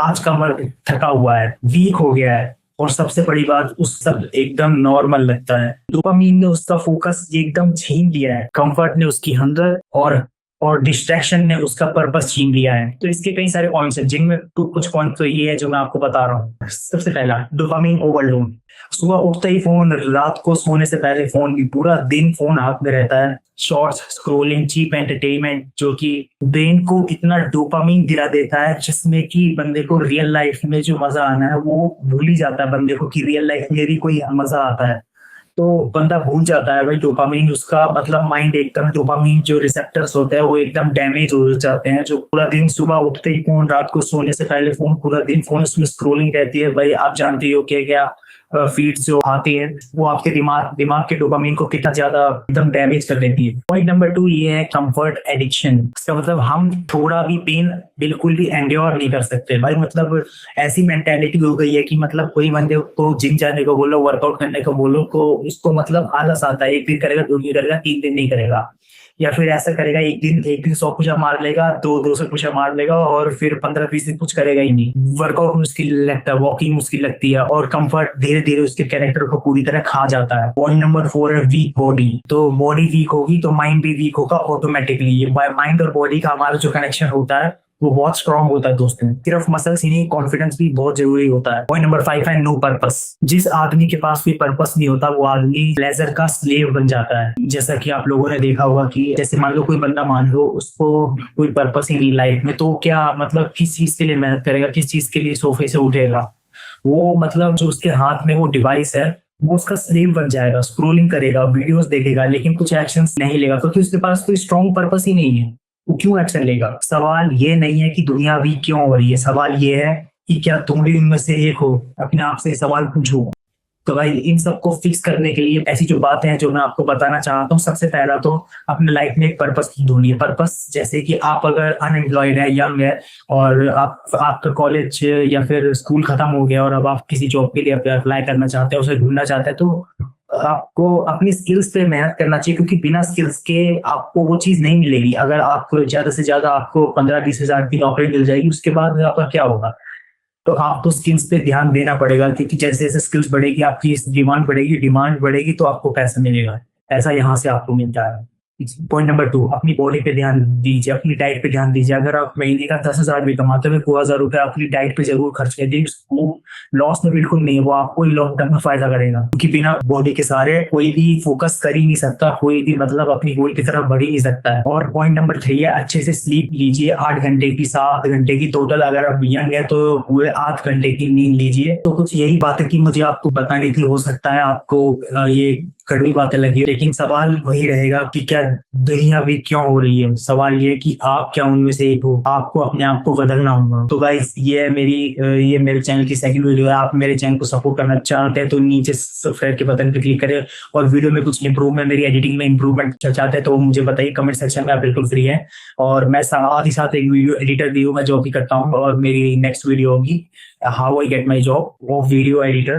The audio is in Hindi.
आज का मर्द थका हुआ है, वीक हो गया है, और सबसे बड़ी बात उस सब एकदम नॉर्मल लगता है। डोपामीन ने उसका फोकस एकदम छीन लिया है, कंफर्ट ने उसकी हंगर और डिस्ट्रैक्शन ने उसका पर्पस छीन लिया है। तो इसके कई सारे पॉइंट्स हैं, जिनमें कुछ पॉइंट तो ये है जो मैं आपको बता रहा हूँ। सबसे पहला, डोपामीन ओवरलोड। सुबह उठते ही फोन, रात को सोने से पहले फोन, भी पूरा दिन फोन हाथ में रहता है। शॉर्ट्स स्क्रोलिंग, चीप एंटरटेनमेंट, जो कि ब्रेन को इतना डोपामीन दिला देता है जिसमें कि बंदे को रियल लाइफ में जो मजा आना है वो भूल ही जाता है बंदे को, कि रियल लाइफ में भी कोई मजा आता है। तो बंदा भूल जाता है भाई डोपामीन, उसका मतलब माइंड एकदम, डोपामीन जो रिसेप्टर्स होते हैं वो एकदम डैमेज हो जाते हैं। जो पूरा दिन सुबह उठते ही फोन, रात को सोने से पहले फोन, पूरा दिन फोन, उसमें स्क्रोलिंग रहती है भाई। आप जानते हो क्या क्या फीड्स जो आती है वो आपके दिमाग दिमाग के डोपामीन को कितना ज्यादा एकदम डैमेज कर देती है। पॉइंट नंबर 2 ये है कंफर्ट एडिक्शन। इसका मतलब हम थोड़ा भी पेन बिल्कुल भी एंड्योर नहीं कर सकते भाई। मतलब ऐसी मेंटेलिटी हो गई है कि मतलब कोई बंदे को जिम जाने को बोलो, वर्कआउट करने को बोलो, तो उसको मतलब आलस आता है। एक दिन करेगा, 2 दिन करेगा, 3 दिन नहीं करेगा। या फिर ऐसा करेगा, एक दिन 100 पुशअप मार लेगा, 200 पुशअप मार लेगा, और फिर 15-20 दिन कुछ करेगा ही नहीं। वर्कआउट मुश्किल लगता है, वॉकिंग मुश्किल लगती है, और कंफर्ट धीरे धीरे उसके कैरेक्टर को पूरी तरह खा जाता है। पॉइंट नंबर 4 है वीक बॉडी। तो बॉडी वीक होगी तो माइंड भी वीक होगा ऑटोमेटिकली। ये माइंड और बॉडी का हमारा जो कनेक्शन होता है वो बहुत स्ट्रांग होता है दोस्तों। सिर्फ मसल्स ही नहीं, कॉन्फिडेंस भी बहुत जरूरी होता है। पॉइंट नंबर 5 है नो पर्पस। जिस आदमी के पास कोई पर्पस नहीं होता वो आदमी प्लेजर का स्लेव बन जाता है। जैसा कि आप लोगों ने देखा होगा कि जैसे मान लो कोई बंदा, मान लो उसको कोई पर्पस ही नहीं लाइफ में, तो क्या मतलब किस चीज के लिए मेहनत करेगा, किस चीज के लिए सोफे से उठेगा? वो मतलब जो उसके हाथ में वो डिवाइस है वो उसका स्लेव बन जाएगा। स्क्रोलिंग करेगा, वीडियोस देखेगा, लेकिन कुछ एक्शंस नहीं लेगा क्योंकि उसके पास कोई स्ट्रॉन्ग पर्पस ही नहीं है। वो क्यों एक्शन लेगा? सवाल ये नहीं है कि दुनिया अभी क्यों हो रही है, सवाल ये है कि क्या तुम भी उनमें से एक हो। अपने आप से सवाल पूछो। तो भाई इन सबको फिक्स करने के लिए ऐसी जो बातें हैं जो मैं आपको बताना चाहता हूँ, सबसे पहला तो अपने लाइफ में एक पर्पस ढूंढिए। पर्पस जैसे कि आप अगर अनएम्प्लॉयड है, यंग है, और आपका कॉलेज या फिर स्कूल खत्म हो गया और अब आप किसी जॉब के लिए अप्लाई करना चाहते हैं, उसे ढूंढना चाहते हैं, तो आपको अपनी स्किल्स पे मेहनत करना चाहिए, क्योंकि बिना स्किल्स के आपको वो चीज नहीं मिलेगी। अगर आपको ज्यादा से ज्यादा आपको 15-20 हजार की नौकरी मिल जाएगी, उसके बाद आपका क्या होगा? तो आपको स्किल्स पे ध्यान देना पड़ेगा, क्योंकि जैसे जैसे स्किल्स बढ़ेगी आपकी डिमांड बढ़ेगी तो आपको पैसा मिलेगा। पैसा यहाँ से आपको मिलता है। पॉइंट नंबर 2, अपनी बॉडी पे ध्यान दीजिए, अपनी डाइट पे ध्यान दीजिए। अगर आप महीने का 10,000 भी कमाते हो, 2,000 रुपये अपनी डाइट पे जरूर खर्च कीजिए। वो लॉस में बिल्कुल नहीं है, वो आपको ही लॉन्ग टर्म में फायदा करेगा, क्योंकि बिना बॉडी के सहारे कोई भी फोकस कर ही नहीं सकता, कोई भी मतलब अपनी गोल की तरफ बढ़ ही नहीं सकता है। और पॉइंट नंबर 3 है अच्छे से स्लीप लीजिए। 8 घंटे की, 7 घंटे की टोटल। अगर आप यंग है तो पूरे 8 घंटे की नींद लीजिए। तो कुछ यही बातें की मुझे आपको बतानी थी। हो सकता है आपको ये कड़वी बातें लगी, लेकिन सवाल वही रहेगा कि क्या दुनिया भी क्यों हो रही है। सवाल ये कि आप क्या उनमें से एक हो, आपको अपने आप को बदलना होगा। तो गाइस ये मेरे चैनल की सेकंड वीडियो है। आप मेरे चैनल को सपोर्ट करना चाहते हैं तो नीचे सब्सक्राइब के बटन पर क्लिक करें, और वीडियो में कुछ इंप्रूवमेंट, मेरी एडिटिंग में इंप्रूवमेंट चाहते हैं तो मुझे बताइए कमेंट सेक्शन में, आप बिल्कुल फ्री है। और मैं साथ ही साथ एक वीडियो एडिटर भी हूँ, मैं जॉब भी करता हूँ, और मेरी नेक्स्ट वीडियो होगी how I get my job, वो वीडियो एडिटर।